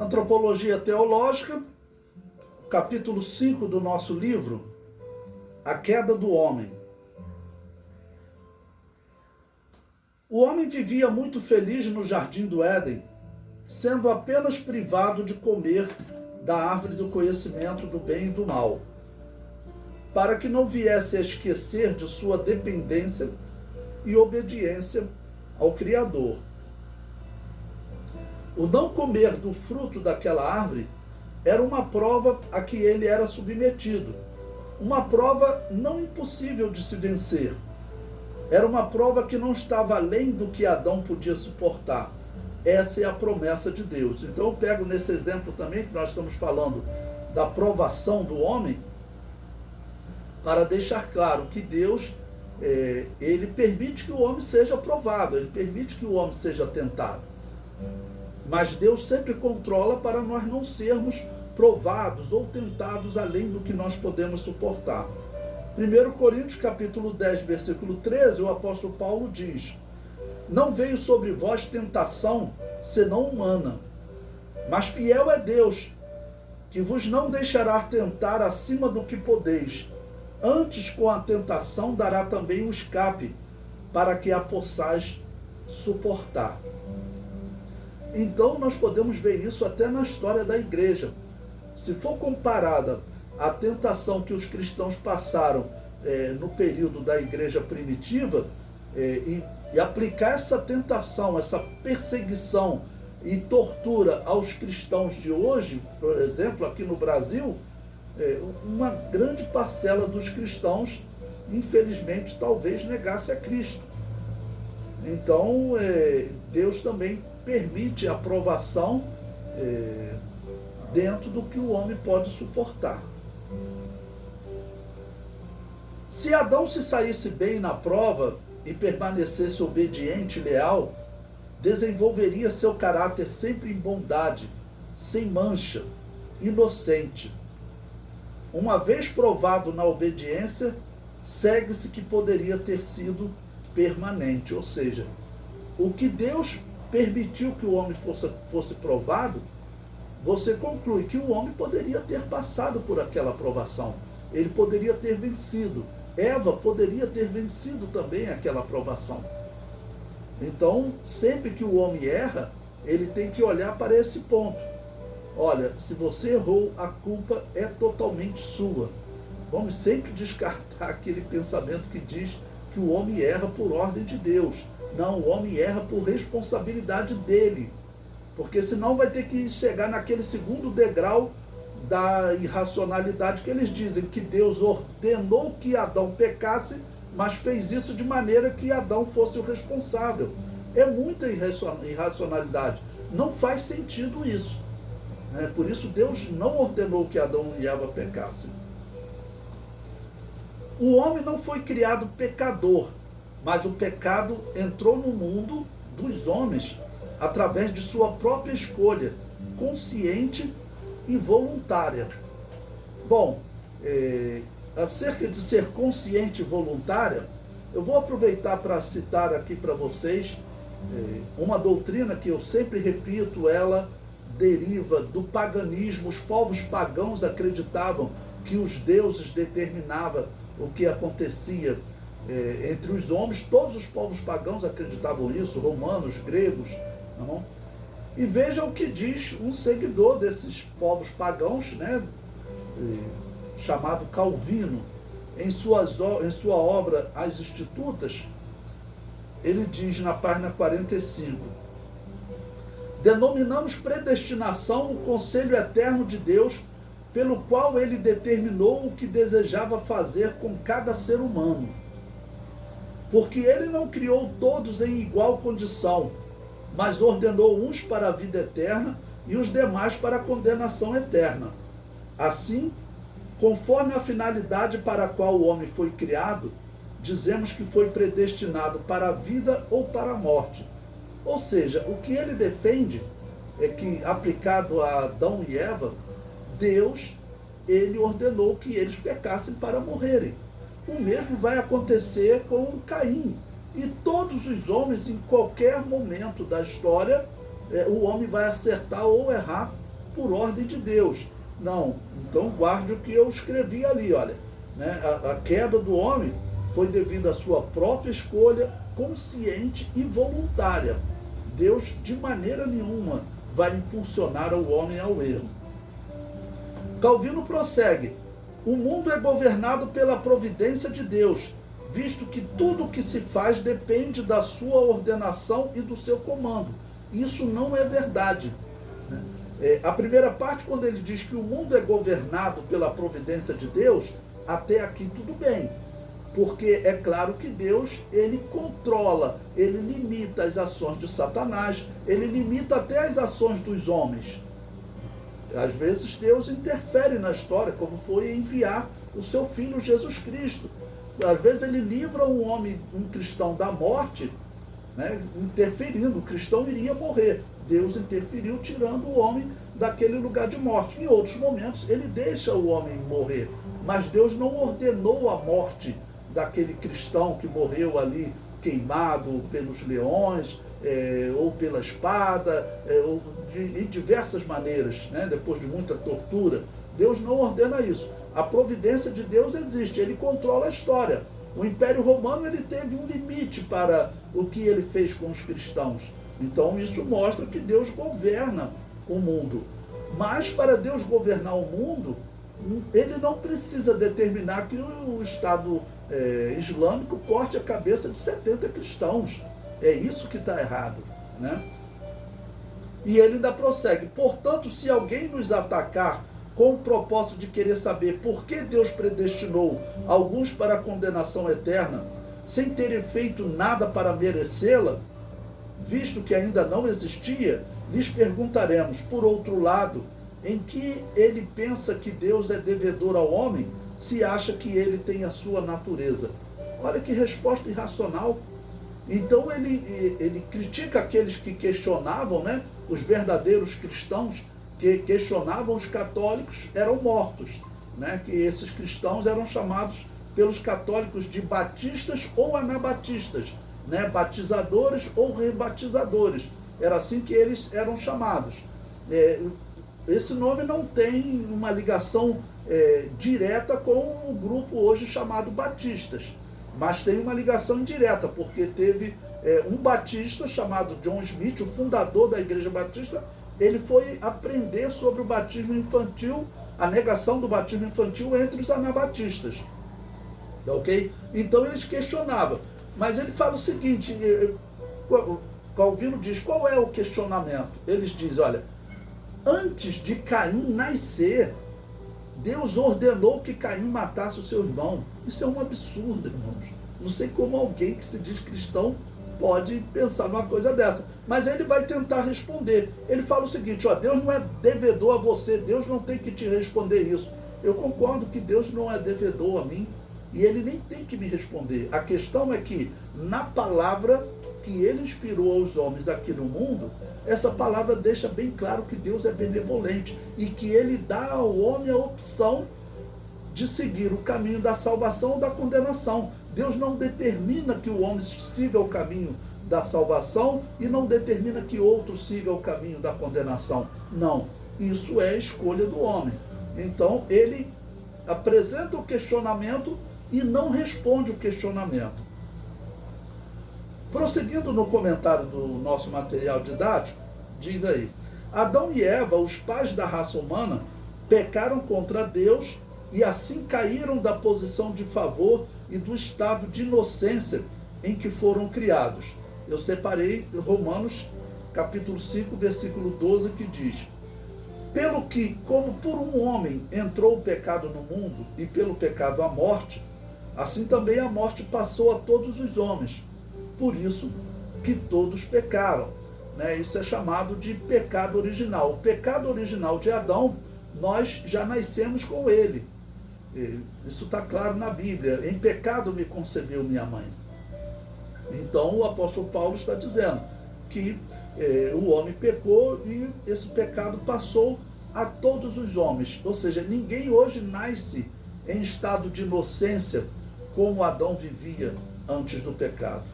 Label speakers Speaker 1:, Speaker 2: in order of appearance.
Speaker 1: Antropologia Teológica, capítulo 5 do nosso livro, A Queda do Homem. O homem vivia muito feliz no jardim do Éden, sendo apenas privado de comer da árvore do conhecimento do bem e do mal, para que não viesse a esquecer de sua dependência e obediência ao Criador. O não comer do fruto daquela árvore era uma prova a que ele era submetido, uma prova não impossível de se vencer. Era uma prova que não estava além do que Adão podia suportar. Essa é a promessa de Deus. Então eu pego nesse exemplo também, que nós estamos falando da provação do homem, para deixar claro que Deus, ele permite que o homem seja provado, ele permite que o homem seja tentado. Mas Deus sempre controla para nós não sermos provados ou tentados além do que nós podemos suportar. 1 Coríntios capítulo 10, versículo 13, o apóstolo Paulo diz: não veio sobre vós tentação, senão humana, mas fiel é Deus, que vos não deixará tentar acima do que podeis. Antes, com a tentação, dará também o escape, para que a possais suportar. Então, nós podemos ver isso até na história da igreja. Se for comparada à tentação que os cristãos passaram no período da igreja primitiva, e aplicar essa tentação, essa perseguição e tortura aos cristãos de hoje, por exemplo, aqui no Brasil, uma grande parcela dos cristãos, infelizmente, talvez negasse a Cristo. Então, Deus também permite a provação dentro do que o homem pode suportar. Se Adão se saísse bem na prova e permanecesse obediente e leal, desenvolveria seu caráter sempre em bondade, sem mancha, inocente. Uma vez provado na obediência, segue-se que poderia ter sido permanente. Ou seja, o que Deus permitiu que o homem fosse provado, você conclui que o homem poderia ter passado por aquela provação. Ele poderia ter vencido. Eva poderia ter vencido também aquela provação. Então, sempre que o homem erra, ele tem que olhar para esse ponto. Olha, se você errou, a culpa é totalmente sua. Vamos sempre descartar aquele pensamento que diz que o homem erra por ordem de Deus. Não, o homem erra por responsabilidade dele. Porque senão vai ter que chegar naquele segundo degrau da irracionalidade que eles dizem, que Deus ordenou que Adão pecasse, mas fez isso de maneira que Adão fosse o responsável. É muita irracionalidade. Não faz sentido isso. Por isso Deus não ordenou que Adão e Eva pecassem. O homem não foi criado pecador, mas o pecado entrou no mundo dos homens através de sua própria escolha, consciente e voluntária. Bom, acerca de ser consciente e voluntária, eu vou aproveitar para citar aqui para vocês uma doutrina que eu sempre repito, ela deriva do paganismo. Os povos pagãos acreditavam que os deuses determinavam o que acontecia entre os homens. Todos os povos pagãos acreditavam isso, romanos, gregos, não? E veja o que diz um seguidor desses povos pagãos, chamado Calvino, em sua obra As Institutas. Ele diz na página 45: denominamos predestinação o conselho eterno de Deus, pelo qual ele determinou o que desejava fazer com cada ser humano. Porque ele não criou todos em igual condição, mas ordenou uns para a vida eterna e os demais para a condenação eterna. Assim, conforme a finalidade para a qual o homem foi criado, dizemos que foi predestinado para a vida ou para a morte. Ou seja, o que ele defende é que, aplicado a Adão e Eva, Deus, ele ordenou que eles pecassem para morrerem. O mesmo vai acontecer com Caim. E todos os homens, em qualquer momento da história, o homem vai acertar ou errar por ordem de Deus. Não, então guarde o que eu escrevi ali, olha, né? A queda do homem foi devido à sua própria escolha consciente e voluntária. Deus de maneira nenhuma vai impulsionar o homem ao erro. Calvino prossegue: o mundo é governado pela providência de Deus, visto que tudo o que se faz depende da sua ordenação e do seu comando. Isso não é verdade. A primeira parte, quando ele diz que o mundo é governado pela providência de Deus, até aqui tudo bem. Porque é claro que Deus, ele controla, ele limita as ações de Satanás, ele limita até as ações dos homens. Às vezes Deus interfere na história, como foi enviar o seu Filho Jesus Cristo. Às vezes ele livra um homem, um cristão, da morte, né, interferindo, o cristão iria morrer. Deus interferiu tirando o homem daquele lugar de morte. Em outros momentos ele deixa o homem morrer, mas Deus não ordenou a morte daquele cristão que morreu ali queimado pelos leões, ou pela espada, ou de diversas maneiras, né? Depois de muita tortura. Deus não ordena isso. A providência de Deus existe, ele controla a história. O Império Romano, ele teve um limite para o que ele fez com os cristãos. Então isso mostra que Deus governa o mundo. Mas para Deus governar o mundo, ele não precisa determinar que o Estado Islâmico corte a cabeça de 70 cristãos. É isso que está errado, né? E ele ainda prossegue: portanto, se alguém nos atacar com o propósito de querer saber por que Deus predestinou alguns para a condenação eterna, sem terem feito nada para merecê-la, visto que ainda não existia, lhes perguntaremos, por outro lado, em que ele pensa que Deus é devedor ao homem, se acha que ele tem a sua natureza. Olha que resposta irracional. Então ele critica aqueles que questionavam, né? Os verdadeiros cristãos que questionavam os católicos eram mortos, né? Que esses cristãos eram chamados pelos católicos de batistas ou anabatistas, né? Batizadores ou rebatizadores. Era assim que eles eram chamados. Esse nome não tem uma ligação direta com o grupo hoje chamado batistas, mas tem uma ligação indireta, porque teve um batista chamado John Smith, o fundador da Igreja Batista. Ele foi aprender sobre o batismo infantil, a negação do batismo infantil entre os anabatistas. Ok? Então eles questionavam. Mas ele fala o seguinte, Calvino diz, qual é o questionamento? Eles dizem, olha, antes de Caim nascer, Deus ordenou que Caim matasse o seu irmão. Isso é um absurdo, irmãos. Não sei como alguém que se diz cristão pode pensar numa coisa dessa. Mas ele vai tentar responder. Ele fala o seguinte, ó, Deus não é devedor a você, Deus não tem que te responder isso. Eu concordo que Deus não é devedor a mim, e ele nem tem que me responder. A questão é que, na palavra que ele inspirou aos homens aqui no mundo, essa palavra deixa bem claro que Deus é benevolente e que ele dá ao homem a opção de seguir o caminho da salvação ou da condenação. Deus não determina que o homem siga o caminho da salvação e não determina que outro siga o caminho da condenação. Não, isso é a escolha do homem. Então, ele apresenta o questionamento e não responde o questionamento. Prosseguindo no comentário do nosso material didático, diz aí, Adão e Eva, os pais da raça humana, pecaram contra Deus e assim caíram da posição de favor e do estado de inocência em que foram criados. Eu separei Romanos capítulo 5, versículo 12, que diz, pelo que, como por um homem entrou o pecado no mundo e pelo pecado a morte, assim também a morte passou a todos os homens, por isso que todos pecaram. Né? Isso é chamado de pecado original. O pecado original de Adão, nós já nascemos com ele. Isso está claro na Bíblia. Em pecado me concebeu minha mãe. Então o apóstolo Paulo está dizendo que o homem pecou e esse pecado passou a todos os homens. Ou seja, ninguém hoje nasce em estado de inocência como Adão vivia antes do pecado.